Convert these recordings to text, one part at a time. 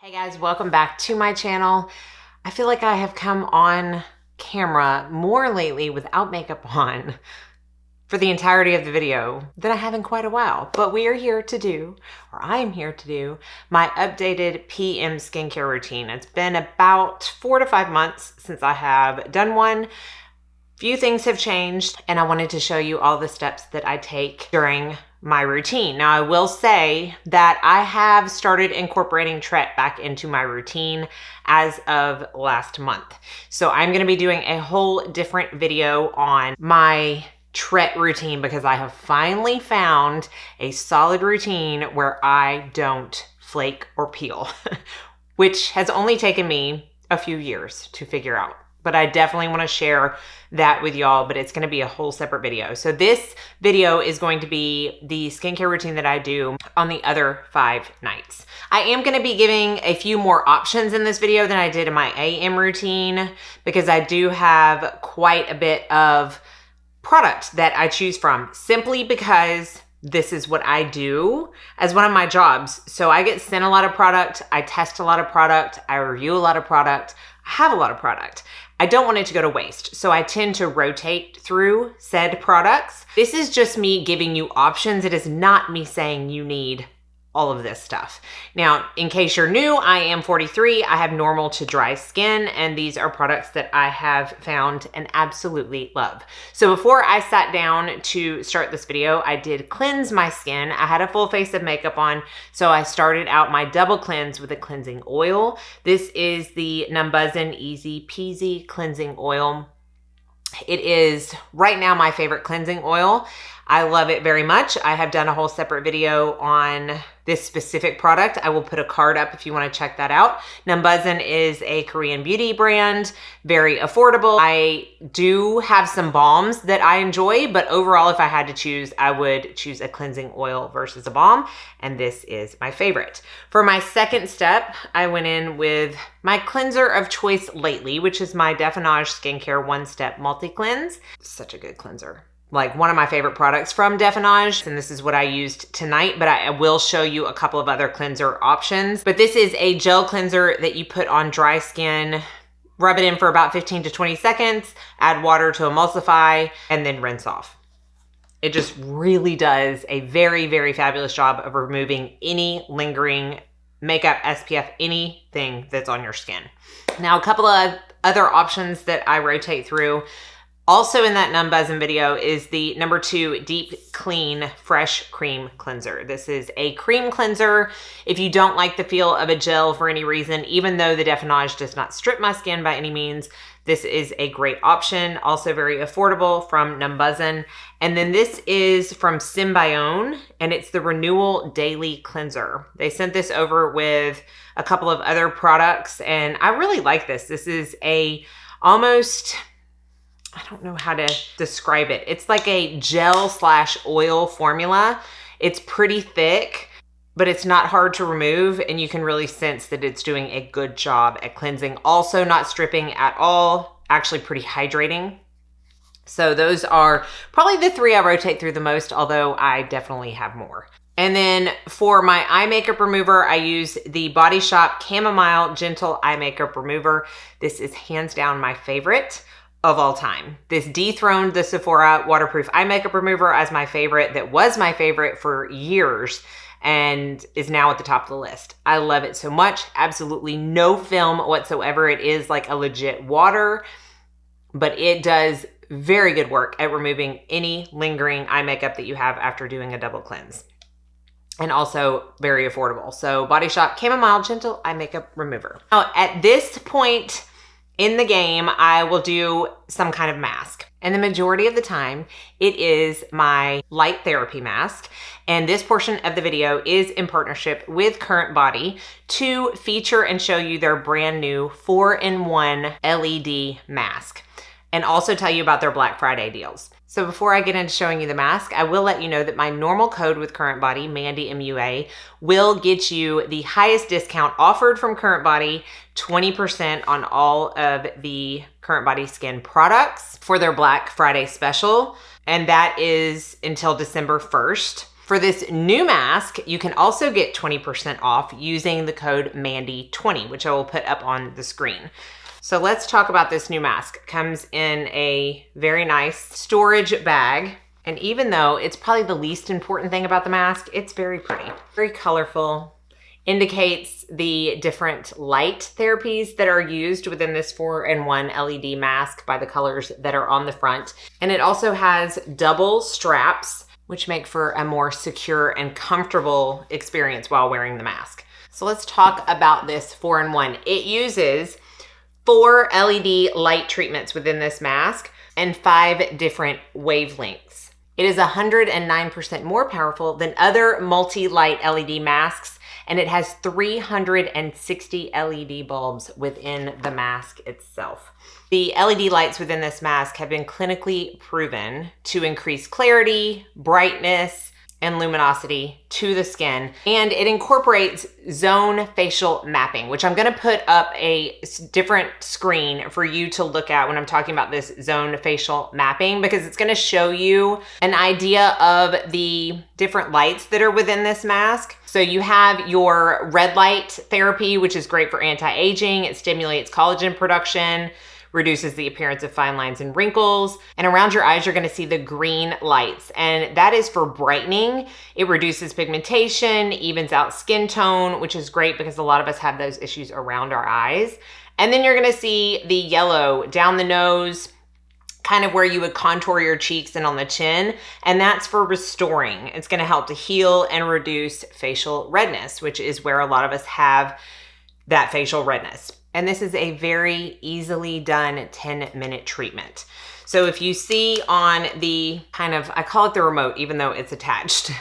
Hey guys, welcome back to my channel. I feel like I have come on camera more lately without makeup on for the entirety of the video than I have in quite a while. But we are here to do, or I am here to do, my updated PM skincare routine. It's been about 4 to 5 months since I have done one. Few things have changed, and I wanted to show you all the steps that I take during my routine. Now, I will say that I have started incorporating Tret back into my routine as of last month. So I'm going to be doing a whole different video on my Tret routine because I have finally found a solid routine where I don't flake or peel, which has only taken me a few years to figure out. But I definitely want to share that with y'all, but it's going to be a whole separate video. So this video is going to be the skincare routine that I do on the other 5 nights. I am going to be giving a few more options in this video than I did in my AM routine because I do have quite a bit of product that I choose from simply because this is what I do as one of my jobs. So I get sent a lot of product, I test a lot of product, I review a lot of product, I have a lot of product. I don't want it to go to waste, so I tend to rotate through said products. This is just me giving you options. It is not me saying you need all of this stuff. Now, in case you're new, I am 43. I have normal to dry skin, and these are products that I have found and absolutely love. So before I sat down to start this video, I did cleanse my skin. I had a full face of makeup on, so I started out my double cleanse with a cleansing oil. This is the Numbuzzin Easy Peasy Cleansing Oil. It is right now my favorite cleansing oil. I love it very much. I have done a whole separate video on this specific product. I will put a card up if you want to check that out. Numbuzzin is a Korean beauty brand, very affordable. I do have some balms that I enjoy, but overall, if I had to choose, I would choose a cleansing oil versus a balm, and this is my favorite. For my second step, I went in with my cleanser of choice lately, which is my Definage Skincare One Step Multi Cleanse. Such a good cleanser. Like one of my favorite products from Definage, and this is what I used tonight, but I will show you a couple of other cleanser options. But this is a gel cleanser that you put on dry skin, rub it in for about 15 to 20 seconds, add water to emulsify, and then rinse off. It just really does a very, very fabulous job of removing any lingering makeup, SPF, anything that's on your skin. Now, a couple of other options that I rotate through also in that Numbuzzin video is the number 2 Deep Clean Fresh Cream Cleanser. This is a cream cleanser. If you don't like the feel of a gel for any reason, even though the Definage does not strip my skin by any means, this is a great option. Also very affordable from Numbuzzin. And then this is from Symbione, and it's the Renewal Daily Cleanser. They sent this over with a couple of other products, and I really like this. This is a almost, I don't know how to describe it. It's like a gel/oil formula. It's pretty thick, but it's not hard to remove, and you can really sense that it's doing a good job at cleansing. Also not stripping at all, actually pretty hydrating. So those are probably the 3 I rotate through the most, although I definitely have more. And then for my eye makeup remover, I use the Body Shop Chamomile Gentle Eye Makeup Remover. This is hands down my favorite of all time. This dethroned the Sephora waterproof eye makeup remover as my favorite. That was my favorite for years and is now at the top of the list. I love it so much. Absolutely no film whatsoever. It is like a legit water, but it does very good work at removing any lingering eye makeup that you have after doing a double cleanse. And also very affordable. So Body Shop Chamomile Gentle Eye Makeup Remover. Now at this point in the game, I will do some kind of mask. And the majority of the time, it is my light therapy mask. And this portion of the video is in partnership with Currentbody to feature and show you their brand new 4-in-1 LED mask. And also tell you about their Black Friday deals. So before I get into showing you the mask, I will let you know that my normal code with Currentbody, Mandy MUA, will get you the highest discount offered from Currentbody, 20% on all of the Currentbody skin products for their Black Friday special. And that is until December 1st. For this new mask, you can also get 20% off using the code Mandy20, which I will put up on the screen. So let's talk about this new mask. It comes in a very nice storage bag. And even though it's probably the least important thing about the mask, it's very pretty, very colorful. Indicates the different light therapies that are used within this 4-in-1 LED mask by the colors that are on the front. And it also has double straps, which make for a more secure and comfortable experience while wearing the mask. So let's talk about this 4-in-1. It uses 4 LED light treatments within this mask and 5 different wavelengths. It is 109% more powerful than other multi-light LED masks, and it has 360 LED bulbs within the mask itself. The LED lights within this mask have been clinically proven to increase clarity, brightness, and luminosity to the skin, and it incorporates zone facial mapping, which I'm going to put up a different screen for you to look at when I'm talking about this zone facial mapping, because it's going to show you an idea of the different lights that are within this mask. So you have your red light therapy, which is great for anti-aging. It stimulates collagen production, reduces the appearance of fine lines and wrinkles. And around your eyes, you're gonna see the green lights. And that is for brightening. It reduces pigmentation, evens out skin tone, which is great because a lot of us have those issues around our eyes. And then you're gonna see the yellow down the nose, kind of where you would contour your cheeks and on the chin. And that's for restoring. It's gonna help to heal and reduce facial redness, which is where a lot of us have that facial redness. And this is a very easily done 10-minute treatment. So if you see on the I call it the remote, even though it's attached,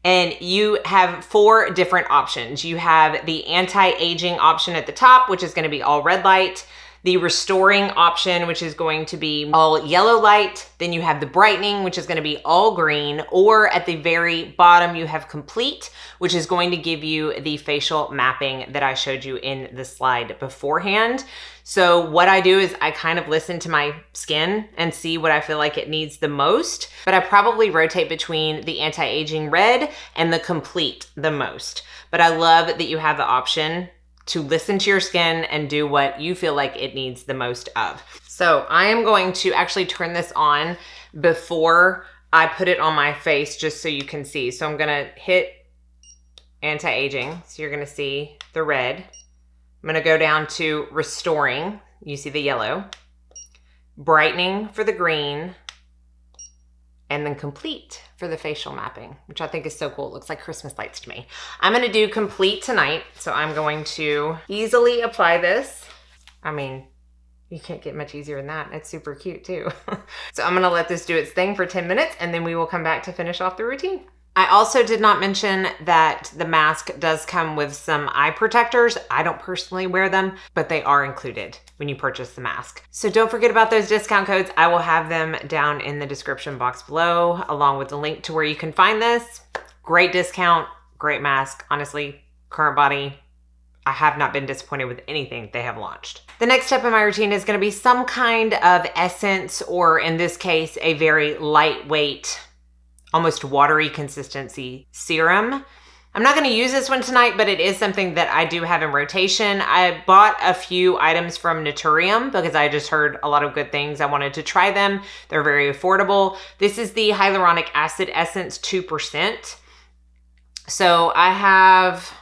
and you have 4 different options. You have the anti-aging option at the top, which is gonna be all red light, the restoring option, which is going to be all yellow light. Then you have the brightening, which is going to be all green, or at the very bottom, you have complete, which is going to give you the facial mapping that I showed you in the slide beforehand. So what I do is I kind of listen to my skin and see what I feel like it needs the most, but I probably rotate between the anti-aging red and the complete the most. But I love that you have the option to listen to your skin and do what you feel like it needs the most of. So I am going to actually turn this on before I put it on my face, just so you can see. So I'm gonna hit anti-aging. So you're gonna see the red. I'm gonna go down to restoring. You see the yellow. Brightening for the green. And then complete for the facial mapping, which I think is so cool. It looks like Christmas lights to me. I'm gonna do complete tonight. So I'm going to easily apply this. I mean, you can't get much easier than that. It's super cute too. So I'm gonna let this do its thing for 10 minutes and then we will come back to finish off the routine. I also did not mention that the mask does come with some eye protectors. I don't personally wear them, but they are included when you purchase the mask. So don't forget about those discount codes. I will have them down in the description box below, along with the link to where you can find this. Great discount, great mask. Honestly, Currentbody, I have not been disappointed with anything they have launched. The next step in my routine is gonna be some kind of essence, or in this case, a very lightweight, almost watery consistency serum. I'm not gonna use this one tonight, but it is something that I do have in rotation. I bought a few items from Naturium because I just heard a lot of good things. I wanted to try them. They're very affordable. This is the Hyaluronic Acid Essence 2%. So I've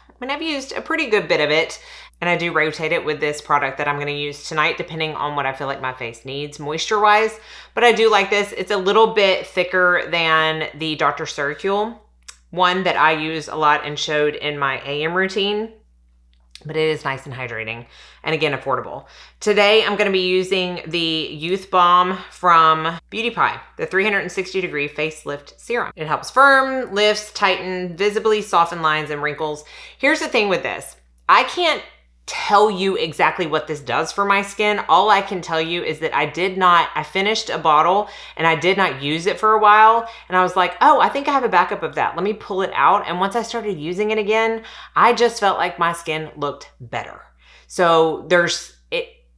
used a pretty good bit of it, and I do rotate it with this product that I'm gonna use tonight, depending on what I feel like my face needs moisture-wise. But I do like this. It's a little bit thicker than the Dr. Circule one that I use a lot and showed in my AM routine, but it is nice and hydrating, and again, affordable. Today, I'm gonna be using the Youth Balm from Beauty Pie, the 360-degree facelift serum. It helps firm, lifts, tighten, visibly soften lines and wrinkles. Here's the thing with this. I can't tell you exactly what this does for my skin. All I can tell you is that I finished a bottle and I did not use it for a while. And I was like, oh, I think I have a backup of that. Let me pull it out. And once I started using it again, I just felt like my skin looked better. So there's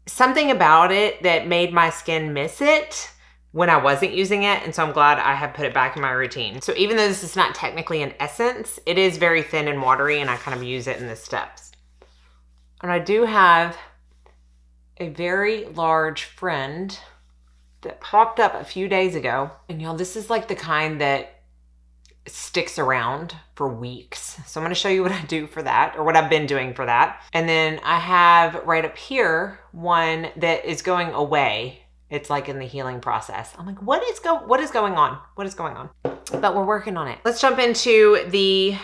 something about it that made my skin miss it, when I wasn't using it, and so I'm glad I have put it back in my routine. So even though this is not technically an essence, it is very thin and watery, and I kind of use it in the steps. And I do have a very large friend that popped up a few days ago. And y'all, this is like the kind that sticks around for weeks. So I'm gonna show you what I do for that, or what I've been doing for that. And then I have right up here one that is going away. It's like in the healing process. I'm like, what is going on? What is going on? But we're working on it. Let's jump into the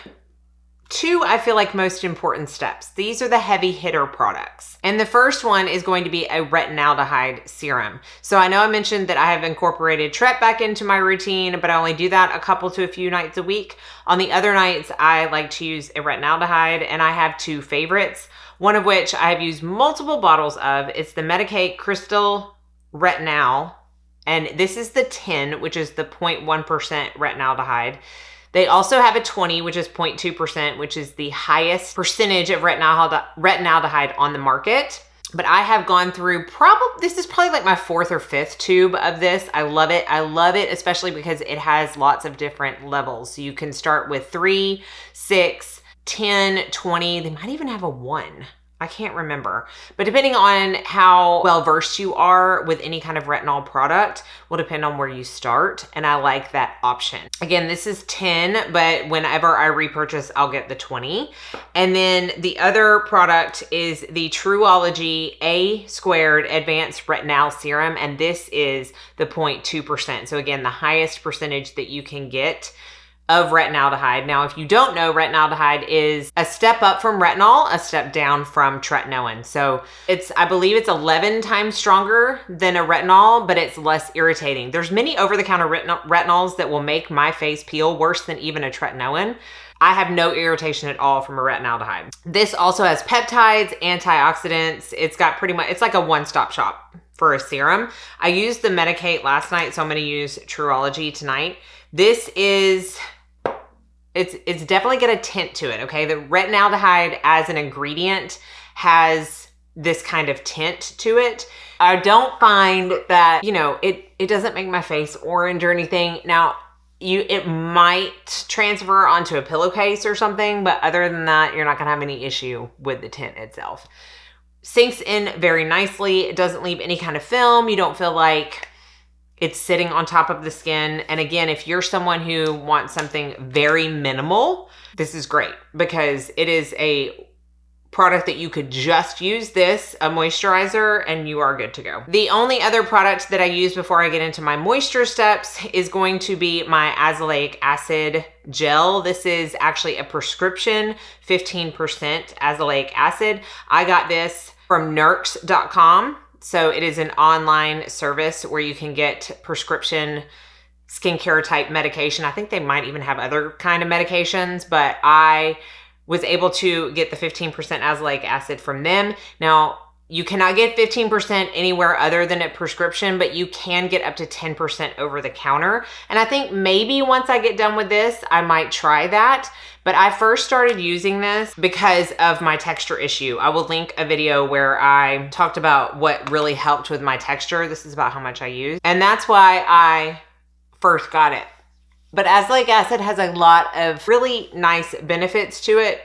two, I feel like, most important steps. These are the heavy hitter products. And the first one is going to be a retinaldehyde serum. So I know I mentioned that I have incorporated Tret back into my routine, but I only do that a couple to a few nights a week. On the other nights, I like to use a retinaldehyde, and I have two favorites, one of which I have used multiple bottles of. It's the Medik8 Crystal Retinal, and this is the 10, which is the 0.1% retinaldehyde. They also have a 20, which is 0.2%, which is the highest percentage of retinaldehyde on the market. But I have gone through this is probably like my fourth or fifth tube of this. I love it. I love it, especially because it has lots of different levels. So you can start with 3, 6, 10, 20. They might even have a 1. I can't remember, but depending on how well versed you are with any kind of retinol product will depend on where you start. And I like that option. Again, this is 10, but whenever I repurchase, I'll get the 20. And then the other product is the Truology A Squared Advanced Retinal Serum. And this is the 0.2%. So again, the highest percentage that you can get of retinaldehyde. Now, if you don't know, retinaldehyde is a step up from retinol, a step down from tretinoin. So I believe it's 11 times stronger than a retinol, but it's less irritating. There's many over-the-counter retinols that will make my face peel worse than even a tretinoin. I have no irritation at all from a retinaldehyde. This also has peptides, antioxidants. It's like a one-stop shop for a serum. I used the Medik8 last night, so I'm going to use Truology tonight. This is... It's definitely got a tint to it, okay? The retinaldehyde as an ingredient has this kind of tint to it. I don't find that, it doesn't make my face orange or anything. Now, it might transfer onto a pillowcase or something, but other than that, you're not gonna have any issue with the tint itself. Sinks in very nicely. It doesn't leave any kind of film. You don't feel like it's sitting on top of the skin. And again, if you're someone who wants something very minimal, this is great because it is a product that you could just use this, a moisturizer, and you are good to go. The only other product that I use before I get into my moisture steps is going to be my azelaic acid gel. This is actually a prescription, 15% azelaic acid. I got this from Nurx.com. So it is an online service where you can get prescription skincare type medication. I think they might even have other kind of medications, but I was able to get the 15% azelaic acid from them. Now, you cannot get 15% anywhere other than a prescription, but you can get up to 10% over the counter. And I think maybe once I get done with this, I might try that. But I first started using this because of my texture issue. I will link a video where I talked about what really helped with my texture. This is about how much I use. And that's why I first got it. But azelaic acid has a lot of really nice benefits to it.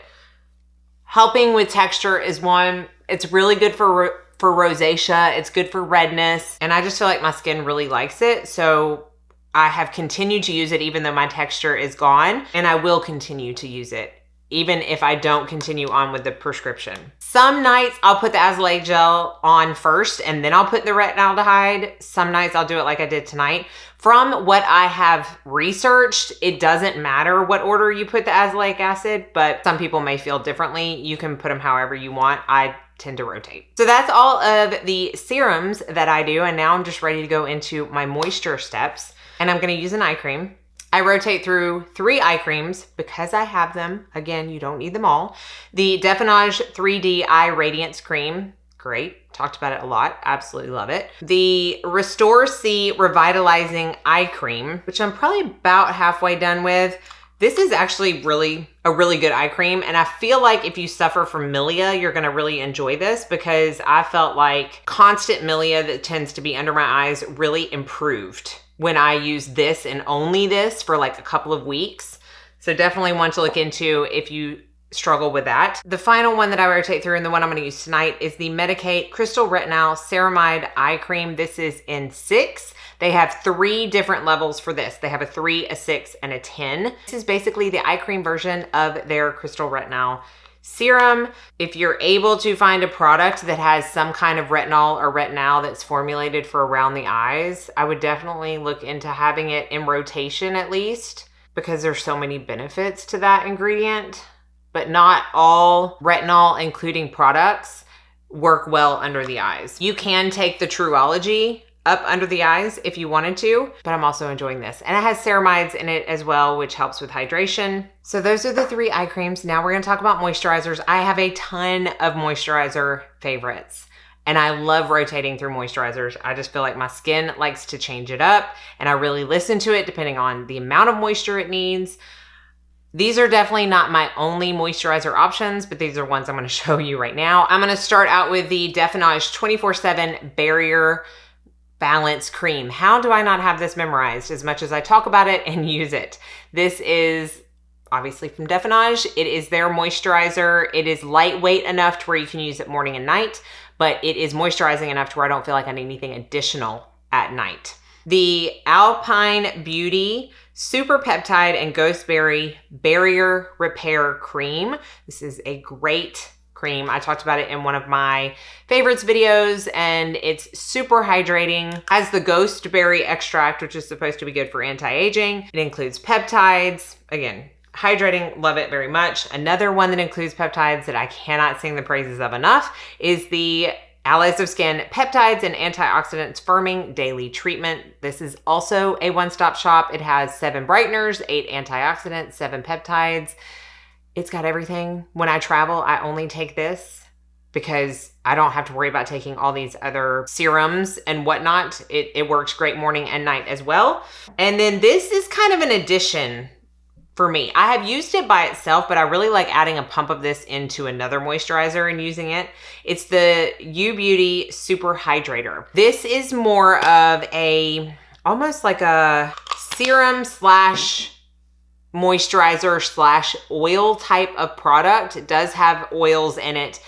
Helping with texture is one. It's really good for rosacea. It's good for redness. And I just feel like my skin really likes it. So I have continued to use it even though my texture is gone. And I will continue to use it even if I don't continue on with the prescription. Some nights I'll put the azelaic gel on first and then I'll put the retinaldehyde. Some nights I'll do it like I did tonight. From what I have researched, it doesn't matter what order you put the azelaic acid, but some people may feel differently. You can put them however you want. I tend to rotate. So that's all of the serums that I do. And now I'm just ready to go into my moisture steps. And I'm going to use an eye cream. I rotate through 3 eye creams because I have them. Again, you don't need them all. The Definage 3D Eye Radiance Cream. Great. Talked about it a lot. Absolutely love it. The Restore C Revitalizing Eye Cream, which I'm probably about halfway done with. This is actually a really good eye cream, and I feel like if you suffer from milia, you're gonna really enjoy this, because I felt like constant milia that tends to be under my eyes really improved when I used this and only this for like a couple of weeks. So definitely one to look into if you struggle with that. The final one that I rotate through, and the one I'm going to use tonight, is the Medicate Crystal Retinol Ceramide Eye Cream. This is in 6. They have 3 different levels for this. They have a 3, a 6, and a 10. This is basically the eye cream version of their Crystal Retinol serum. If you're able to find a product that has some kind of retinol or retinol that's formulated for around the eyes, I would definitely look into having it in rotation at least, because there's so many benefits to that ingredient. But not all retinol including products work well under the eyes. You can take the Truology up under the eyes if you wanted to, but I'm also enjoying this. And it has ceramides in it as well, which helps with hydration. So those are the 3 eye creams. Now we're gonna talk about moisturizers. I have a ton of moisturizer favorites, and I love rotating through moisturizers. I just feel like my skin likes to change it up, and I really listen to it depending on the amount of moisture it needs. These are definitely not my only moisturizer options, but these are ones I'm gonna show you right now. I'm gonna start out with the Definage 24/7 Barrier Balance Cream. How do I not have this memorized as much as I talk about it and use it? This is obviously from Definage. It is their moisturizer. It is lightweight enough to where you can use it morning and night, but it is moisturizing enough to where I don't feel like I need anything additional at night. The Alpine Beauty Super Peptide and Ghostberry Barrier Repair Cream. This is a great cream. I talked about it in one of my favorites videos, and it's super hydrating. Has the Ghostberry extract, which is supposed to be good for anti-aging. It includes peptides. Again, hydrating, love it very much. Another one that includes peptides that I cannot sing the praises of enough is the Allies of Skin Peptides and Antioxidants Firming Daily Treatment. This is also a one-stop shop. It has 7 brighteners, 8 antioxidants, 7 peptides. It's got everything. When I travel, I only take this because I don't have to worry about taking all these other serums and whatnot. It works great morning and night as well. And then this is kind of an addition for me. I have used it by itself, but I really like adding a pump of this into another moisturizer and using it. It's the U Beauty Super Hydrator. This is more of almost like a serum slash moisturizer slash oil type of product. It does have oils in it.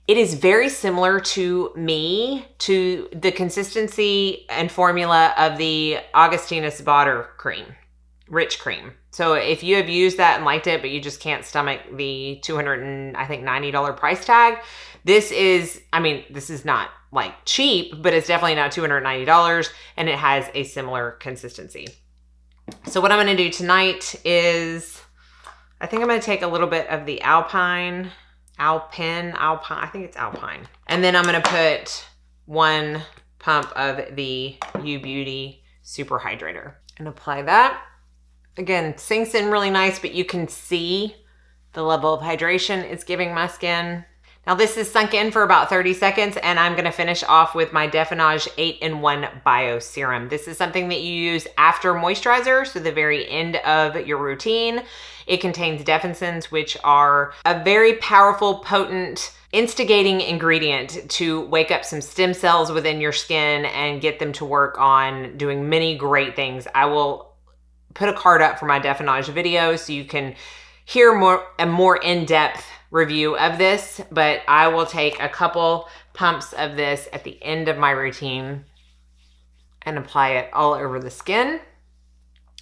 It is very similar to the consistency and formula of the Augustinus Bader cream, Rich Cream. So if you have used that and liked it, but you just can't stomach the $290 price tag, this is not like cheap, but it's definitely not $290, and it has a similar consistency. So what I'm gonna do tonight is, I think I'm gonna take a little bit of the Alpine, I think it's Alpine. And then I'm gonna put 1 pump of the U Beauty Super Hydrator and apply that. Again, sinks in really nice, but you can see the level of hydration it's giving my skin. Now this is sunk in for about 30 seconds, and I'm gonna finish off with my Definage 8-in-1 Bio Serum. This is something that you use after moisturizer, so the very end of your routine. It contains defensins, which are a very powerful, potent, instigating ingredient to wake up some stem cells within your skin and get them to work on doing many great things. I will put a card up for my Definage video so you can hear a more in-depth review of this, but I will take a couple pumps of this at the end of my routine and apply it all over the skin.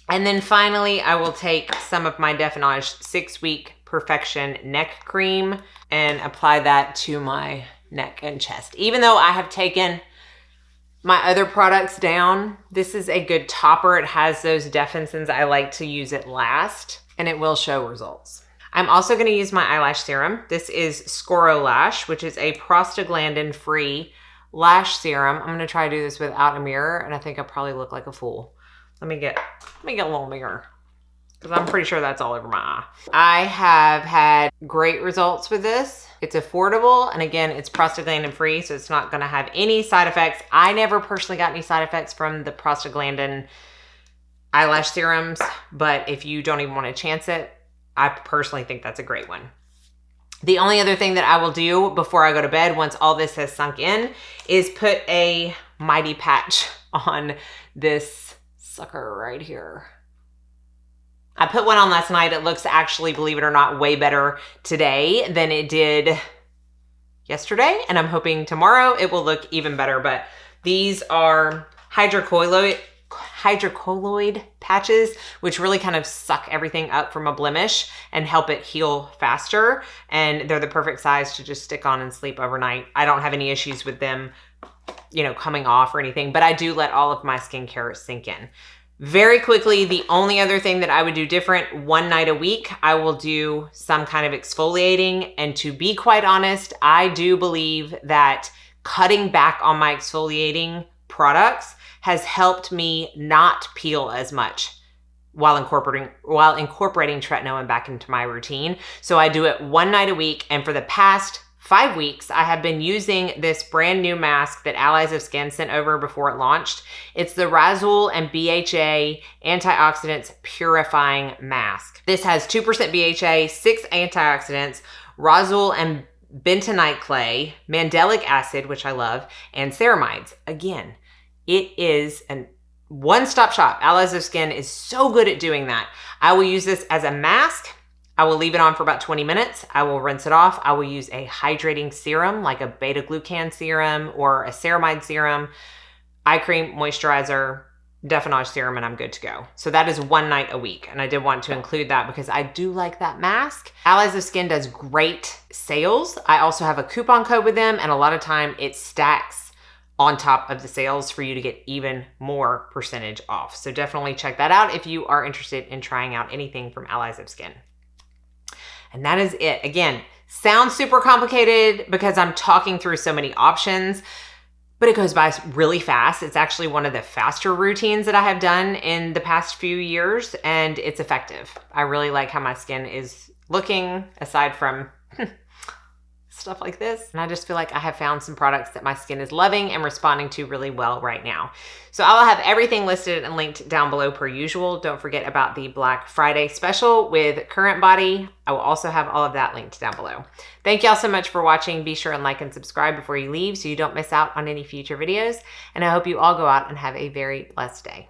And then finally, I will take some of my Definage 6-Week Perfection Neck Cream and apply that to my neck and chest. Even though I have taken my other products down, this is a good topper. It has those defensins. I like to use it last, and it will show results. I'm also gonna use my eyelash serum. This is Scoro Lash, which is a prostaglandin-free lash serum. I'm gonna try to do this without a mirror, and I think I probably look like a fool. Let me get a little mirror, because I'm pretty sure that's all over my eye. I have had great results with this. It's affordable, and again, it's prostaglandin free, so it's not gonna have any side effects. I never personally got any side effects from the prostaglandin eyelash serums, but if you don't even want to chance it, I personally think that's a great one. The only other thing that I will do before I go to bed, once all this has sunk in, is put a Mighty patch on this sucker right here. I put one on last night. It looks actually, believe it or not, way better today than it did yesterday. And I'm hoping tomorrow it will look even better. But these are hydrocolloid patches, which really kind of suck everything up from a blemish and help it heal faster. And they're the perfect size to just stick on and sleep overnight. I don't have any issues with them, you know, coming off or anything, but I do let all of my skincare sink in. Very quickly, the only other thing that I would do different, one night a week, I will do some kind of exfoliating. And to be quite honest, I do believe that cutting back on my exfoliating products has helped me not peel as much while incorporating tretinoin back into my routine. So I do it one night a week, and for the past 5 weeks, I have been using this brand new mask that Allies of Skin sent over before it launched. It's the Razul and BHA Antioxidants Purifying Mask. This has 2% BHA, 6 antioxidants, Razul and bentonite clay, mandelic acid, which I love, and ceramides. Again, it is a one-stop shop. Allies of Skin is so good at doing that. I will use this as a mask. I will leave it on for about 20 minutes. I will rinse it off. I will use a hydrating serum, like a beta-glucan serum or a ceramide serum, eye cream, moisturizer, Definage serum, and I'm good to go. So that is one night a week. And I did want to include that because I do like that mask. Allies of Skin does great sales. I also have a coupon code with them, and a lot of time it stacks on top of the sales for you to get even more percentage off. So definitely check that out if you are interested in trying out anything from Allies of Skin. And that is it. Again, sounds super complicated because I'm talking through so many options, but it goes by really fast. It's actually one of the faster routines that I have done in the past few years, and it's effective. I really like how my skin is looking aside from stuff like this. And I just feel like I have found some products that my skin is loving and responding to really well right now. So I'll have everything listed and linked down below per usual. Don't forget about the Black Friday special with Currentbody. I will also have all of that linked down below. Thank y'all so much for watching. Be sure and like and subscribe before you leave so you don't miss out on any future videos. And I hope you all go out and have a very blessed day.